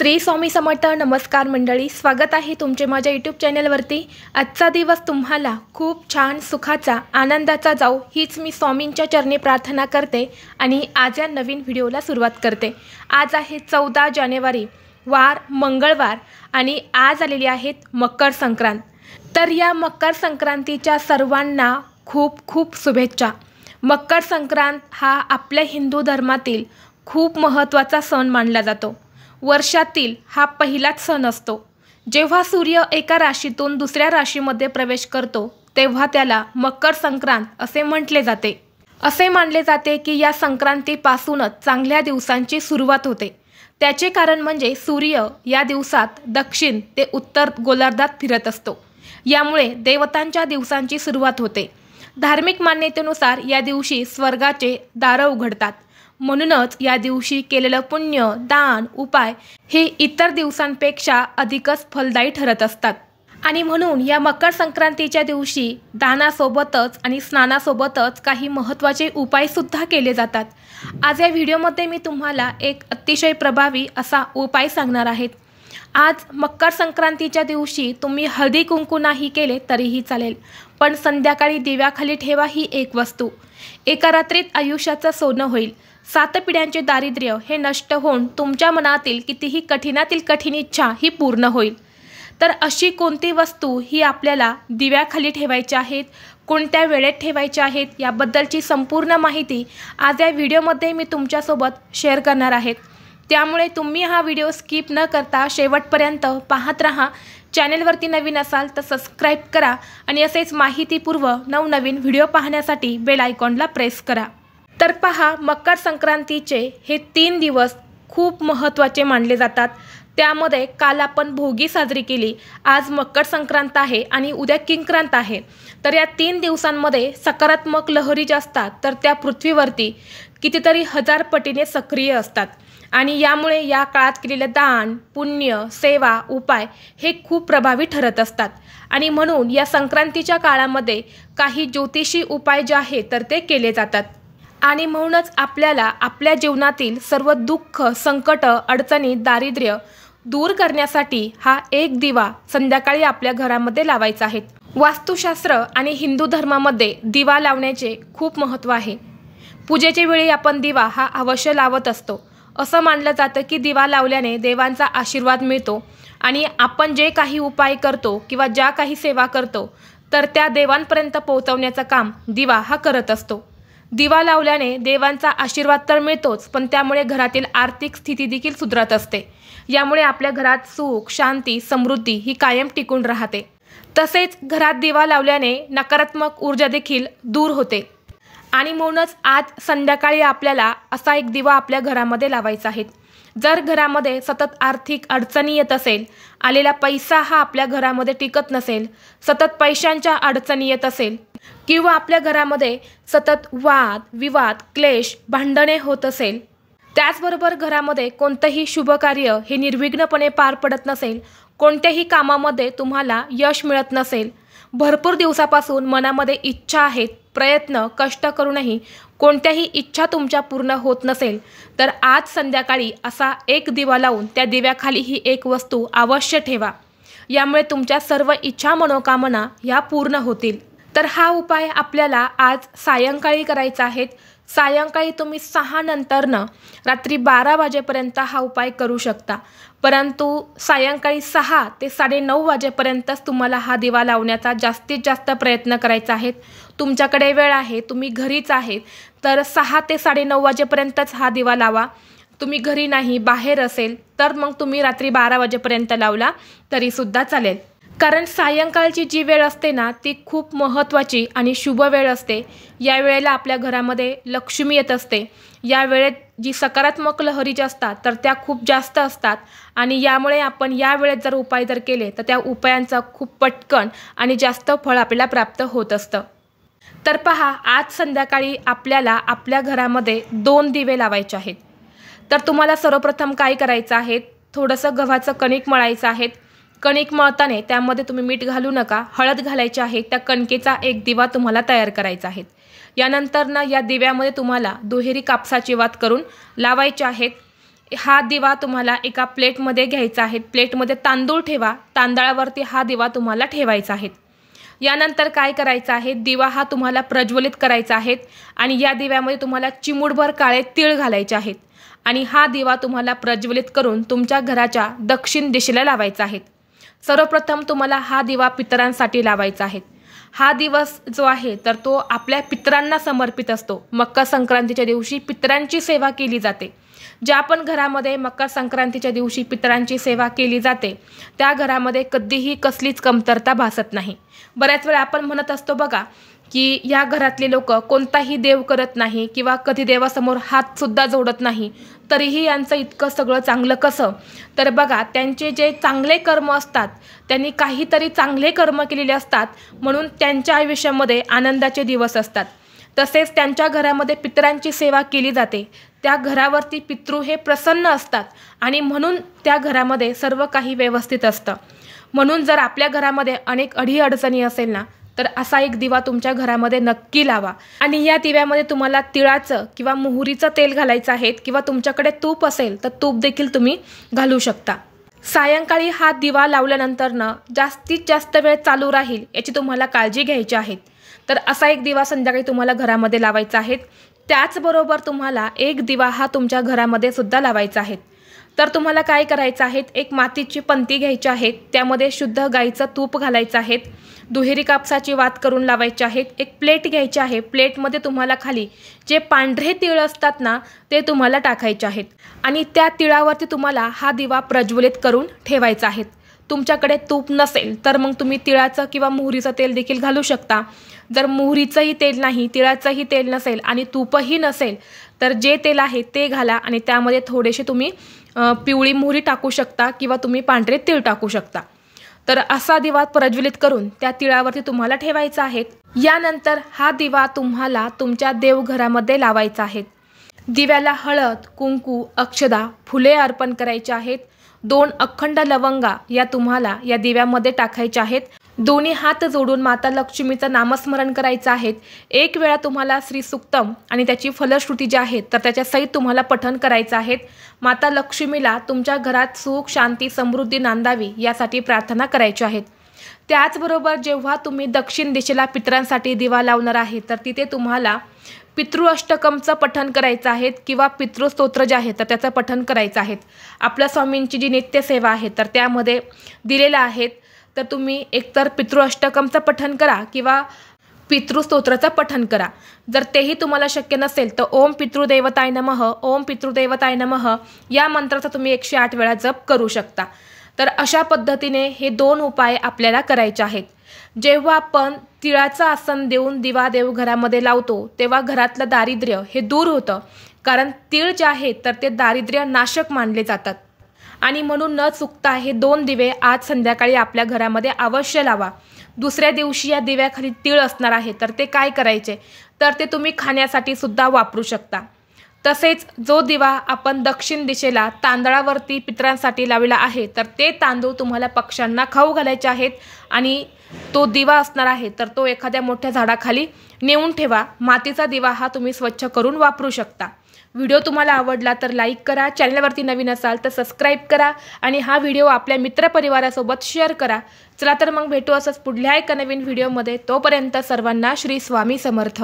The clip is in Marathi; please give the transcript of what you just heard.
श्री स्वामी समर्थ। नमस्कार मंडळी, स्वागत आहे तुमचे माझ्या यूट्यूब चॅनलवरती। आजचा दिवस तुम्हाला खूप छान सुखाचा आनंदाचा जाऊ हीच मी स्वामींच्या चरणी प्रार्थना करते आणि आज या नवीन व्हिडिओला सुरुवात करते। आज आहे 14 जानेवारी, वार मंगळवार आणि आज आलेली आहेत मकर संक्रांत। तर या मकर संक्रांतीच्या सर्वांना खूप खूप शुभेच्छा। मकर संक्रांत हा आपल्या हिंदू धर्मातील खूप महत्त्वाचा सण मानला जातो। वर्षातील हा पहिलाच सण असतो। जेव्हा सूर्य एका राशीतून दुसऱ्या राशीमध्ये प्रवेश करतो तेव्हा त्याला मकर संक्रांत असे म्हटले जाते। असे मानले जाते की या संक्रांतीपासूनच चांगल्या दिवसांची सुरुवात होते। त्याचे कारण म्हणजे सूर्य या दिवसात दक्षिण ते उत्तर गोलार्धात फिरत असतो, यामुळे देवतांच्या दिवसांची सुरुवात होते। धार्मिक मान्यतेनुसार या दिवशी स्वर्गाचे दार उघडतात, म्हणूनच या दिवशी केलेलं पुण्य, दान, उपाय हे इतर दिवसांपेक्षा अधिकच फलदायी ठरत असतात। आणि म्हणून या मकर संक्रांतीच्या दिवशी दानासोबतच आणि स्नानासोबतच काही महत्त्वाचे उपाय सुद्धा केले जातात। आज या व्हिडिओमध्ये मी तुम्हाला एक अतिशय प्रभावी असा उपाय सांगणार आहे। आज मकर संक्रांतीच्या दिवशी तुम्ही हळदी कुंकू नाही केले तरीही चालेल, पण संध्याकाळी दिव्याखाली ठेवा ही एक वस्तू। एका रात्रीत आयुष्याचं सोनं होईल। 7 पिढ्यांचे दारिद्र्य हे नष्ट होऊन तुमच्या मनातील कितीही कठीणातील कठीण इच्छा ही पूर्ण होईल। तर अशी कोणती वस्तू ही आपल्याला दिव्याखाली ठेवायची आहेत, कोणत्या वेळेत ठेवायच्या आहेत, याबद्दलची संपूर्ण माहिती आज या व्हिडिओमध्ये मी तुमच्यासोबत शेअर करणार आहे। त्यामुळे तुम्ही हा व्हिडिओ स्किप न करता शेवटपर्यंत पाहत राहा। चॅनलवरती नवीन असाल तर सबस्क्राईब करा आणि असेच माहितीपूर्व नवनवीन व्हिडिओ पाहण्यासाठी बेल आयकॉनला प्रेस करा। तर पहा, मकर संक्रांतीचे हे 3 दिवस खूप महत्त्वाचे मानले जातात। त्यामध्ये काल आपण भोगी साजरी केली, आज मकर संक्रांत आहे आणि उद्या किंक्रांत आहे। तर या 3 दिवसांमध्ये सकारात्मक लहरी ज्या असतात तर त्या पृथ्वीवरती कितीतरी हजार पटीने सक्रिय असतात आणि यामुळे या काळात केलेले दान, पुण्य, सेवा, उपाय हे खूप प्रभावी ठरत असतात। आणि म्हणून या संक्रांतीच्या काळामध्ये काही ज्योतिषी उपाय जे आहेत तर ते केले जातात। आणि म्हणूनच आपल्याला आपल्या जीवनातील सर्व दुःख, संकट, अडचणी, दारिद्र्य दूर करण्यासाठी हा एक दिवा संध्याकाळी आपल्या घरामध्ये लावायचा आहे। वास्तुशास्त्र आणि हिंदू धर्मामध्ये दिवा लावण्याचे खूप महत्त्व आहे। पूजेच्या वेळी आपण दिवा हा अवश्य लावत असतो। असं मानलं जातं की दिवा लावल्याने देवांचा आशीर्वाद मिळतो आणि आपण जे काही उपाय करतो किंवा ज्या काही सेवा करतो तर त्या देवांपर्यंत पोहोचवण्याचं काम दिवा हा करत असतो। दिवा लावल्याने देवांचा आशीर्वाद तर मिळतोच, पण त्यामुळे घरातील आर्थिक स्थिती देखील सुधारत असते। यामुळे आपल्या घरात सुख, शांती, समृद्धी ही कायम टिकून राहते। तसेच घरात दिवा लावल्याने नकारात्मक ऊर्जा देखील दूर होते। आणि म्हणूनच आज संध्याकाळी आपल्याला असा एक दिवा आपल्या घरामध्ये लावायचा आहे। जर घरामध्ये सतत आर्थिक अडचणी येत असेल, आलेला पैसा हा आपल्या घरामध्ये टिकत नसेल, सतत पैशांच्या अडचणी येत असेल किंवा आपल्या घरामध्ये सतत वाद, विवाद, क्लेश, भांडणे होत असेल, त्याचबरोबर घरामध्ये कोणतंही शुभकार्य हे निर्विघ्नपणे पार पडत नसेल, कोणत्याही कामामध्ये तुम्हाला यश मिळत नसेल, भरपूर दिवसापासून मनामध्ये इच्छा आहेत, प्रयत्न, कष्ट करूनही कोणत्याही इच्छा तुमच्या पूर्ण होत नसेल, तर आज संध्याकाळी असा एक दिवा लावून त्या दिव्याखाली ही एक वस्तू अवश्य ठेवा। यामुळे तुमच्या सर्व इच्छा, मनोकामना ह्या पूर्ण होतील। तर हा उपाय आपल्याला आज सायंकाळी करायचा आहे। सायंकाळी तुम्ही 6 नंतरनं रात्री 12 वाजेपर्यंत हा उपाय करू शकता, परंतु सायंकाळी 6 ते 9:30 वाजेपर्यंतच तुम्हाला हा दिवा लावण्याचा जास्तीत जास्त प्रयत्न करायचा आहे। तुमच्याकडे वेळ आहे, तुम्ही घरीच आहेत, तर 6 ते 9:30 वाजेपर्यंतच हा दिवा लावा। तुम्ही घरी नाही, बाहेर असेल तर मग तुम्ही रात्री 12 वाजेपर्यंत लावला तरीसुद्धा चालेल। कारण सायंकाळची जी वेळ असते ना ती खूप महत्त्वाची आणि शुभ वेळ असते। या वेळेला आपल्या घरामध्ये लक्ष्मी येत असते। या वेळेत जी सकारात्मक लहरी ज्या असतात तर त्या खूप जास्त असतात आणि यामुळे आपण या वेळेत जर उपाय केले तर त्या उपायांचा खूप पटकन आणि जास्त फळ आपल्याला प्राप्त होत असतं। तर पहा, आज संध्याकाळी आपल्याला आपल्या घरामध्ये 2 दिवे लावायचे आहेत। तर तुम्हाला सर्वप्रथम काय करायचं आहे, थोडंसं गव्हाचं कणिक मळायचं आहे। कणिक मळताना त्यामध्ये तुम्ही मीठ घालू नका, हळद घालायची आहे। त्या कणकेचा एक दिवा तुम्हाला तयार करायचा आहे। यानंतर या दिव्यामध्ये तुम्हाला दुहेरी कापसाची वात करून लावायची आहेत। हा दिवा तुम्हाला एका प्लेटमध्ये घ्यायचा आहे। प्लेटमध्ये तांदूळ ठेवा, तांदळावरती हा दिवा तुम्हाला ठेवायचा आहे। यानंतर काय करायचं आहे, दिवा हा तुम्हाला प्रज्वलित करायचा आहे आणि या दिव्यामध्ये तुम्हाला चिमूटभर काळे तीळ घालायचे आहेत आणि हा दिवा तुम्हाला प्रज्वलित करून तुमच्या घराच्या दक्षिण दिशेला लावायचा आहे। सर्वप्रथम तुम्हाला हा दिवा पितरांसाठी लावायचा आहे। हा दिवस जो आहे तर तो आपल्या पितरांना समर्पित असतो। मकर संक्रांतीच्या दिवशी पितरांची सेवा केली जाते। ज्या पण घरामध्ये मकर संक्रांतीच्या दिवशी पितरांची सेवा केली जाते त्या घरामध्ये कधीही कसलीच कमतरता भासत नाही। बऱ्याच वेळा आपण म्हणत असतो बघा की या घरातले लोक कोणताही देव करत नाही किंवा कधी देवासमोर हात सुद्धा जोडत नाही, तरीही यांचं इतकं सगळं चांगलं कसं? तर बघा, त्यांचे जे चांगले कर्म असतात, त्यांनी काहीतरी चांगले कर्म केलेले असतात म्हणून त्यांच्या आयुष्यामध्ये आनंदाचे दिवस असतात। तसेच त्यांच्या घरामध्ये पितरांची सेवा केली जाते, त्या घरावरती पितृ हे प्रसन्न असतात आणि म्हणून त्या घरामध्ये सर्व काही व्यवस्थित असतं। म्हणून जर आपल्या घरामध्ये अनेक अडीअडचणी असेल ना, तर असा एक दिवा तुमच्या घरामध्ये नक्की लावा आणि या दिव्यामध्ये तुम्हाला तिळाचं किंवा मोहरीचं तेल घालायचं आहे किंवा तुमच्याकडे तूप असेल तर तूप देखील तुम्ही घालू शकता। सायंकाळी हा दिवा लावल्यानंतर जास्तीत जास्त वेळ चालू राहील याची तुम्हाला काळजी घ्यायची आहे। तर असा एक दिवा संध्याकाळी तुम्हाला घरामध्ये लावायचा आहे। त्याचबरोबर तुम्हाला एक दिवा हा तुमच्या घरामध्ये सुद्धा लावायचा आहे। तर तुम्हाला काय करायचं आहे, एक मातीची पंती घ्यायची आहे, त्यामध्ये शुद्ध गाईचं तूप घालायचं आहे, दुहेरी कापसाची वात करून लावायची आहे। एक प्लेट घ्यायची आहे, प्लेटमध्ये तुम्हाला खाली जे पांढरे तीळ असतात ना ते तुम्हाला टाकायचे आहेत आणि त्या तिळावरती तुम्हाला हा दिवा प्रज्वलित करून ठेवायचा आहे। तुमच्याकडे तूप नसेल तर मग तुम्ही तिळाचं किंवा मोहरीचं तेल देखील घालू शकता। जर मोहरीचंही तेल नाही, तिळाचंही तेल नसेल आणि तूपही नसेल तर जे तेल आहे ते घाला आणि त्यामध्ये थोडेसे तुम्ही पिवळी मोहरी टाकू शकता किंवा तुम्ही पांढरे तीळ टाकू शकता। तर असा दिवा प्रज्वलित करून त्या तिळावरती तुम्हाला ठेवायचा आहे। यानंतर हा दिवा तुम्हाला तुमच्या देवघरामध्ये लावायचा आहे। दिव्याला हळद, कुंकू, अक्षदा, फुले अर्पण करायची आहेत। 2 अखंड लवंगा या तुम्हाला या दिव्यामध्ये टाकायच्या आहेत। दोन्ही हात जोडून माता लक्ष्मीचं नामस्मरण करायचं आहे। एक वेळा तुम्हाला श्री सुक्तम आणि त्याची फलश्रुती जी आहे तर त्याच्या सहित तुम्हाला पठण करायचं आहे। माता लक्ष्मीला तुमच्या घरात सुख, शांती, समृद्धी नांदावी यासाठी प्रार्थना करायची आहे। त्याचबरोबर जेव्हा तुम्ही दक्षिण दिशेला पितरांसाठी दिवा लावणार आहे तर तिथे तुम्हाला पितृ अष्टकमचं पठण करायचं आहे किंवा पितृस्तोत्र जे आहे तर त्याचं पठण करायचं आहे। आपल्या स्वामींची जी नित्यसेवा आहे तर त्यामध्ये दिलेलं आहे, तर तुम्ही एकतर पितृ अष्टकमचं पठण करा किंवा पितृस्तोत्राचं पठण करा। जर तेही तुम्हाला शक्य नसेल तर ओम पितृदेवताय नमः, ओम पितृदेवताय नमः या मंत्राचा तुम्ही 108 वेळा जप करू शकता। तर अशा पद्धतीने हे 2 उपाय आपल्याला करायचे आहेत। जेव्हा आपण तिळाचं आसन देऊन दिवा देवघरामध्ये लावतो तेव्हा घरातलं दारिद्र्य हे दूर होतं, कारण तीळ जे आहे तर ते दारिद्र्य नाशक मानले जातात आणि म्हणून न चुकता हे 2 दिवे आज संध्याकाळी आपल्या घरामध्ये अवश्य लावा। दुसऱ्या दिवशी या दिव्याखाली तीळ असणार आहे तर ते काय करायचे, तर ते तुम्ही खाण्यासाठी सुद्धा वापरू शकता। तसेच जो दिवा आपण दक्षिण दिशेला तांदळावरती पितरांसाठी लावला आहे तर ते तांदूळ तुम्हाला पक्ष्यांना खाऊ घालायचे आहेत आणि तो दिवा असणार आहे तर तो एखाद्या मोठ्या झाडाखाली नेऊन ठेवा। मातीचा दिवा हा तुम्ही स्वच्छ करून वापरू शकता। व्हिडिओ तुम्हाला आवडला तर लाईक करा, चॅनलवरती नवीन असाल तर सबस्क्राईब करा आणि हा व्हिडिओ आपल्या मित्रपरिवारासोबत शेअर करा। चला तर मग भेटू असंच पुढल्या एका नवीन व्हिडिओमध्ये। तोपर्यंत सर्वांना श्री स्वामी समर्थ।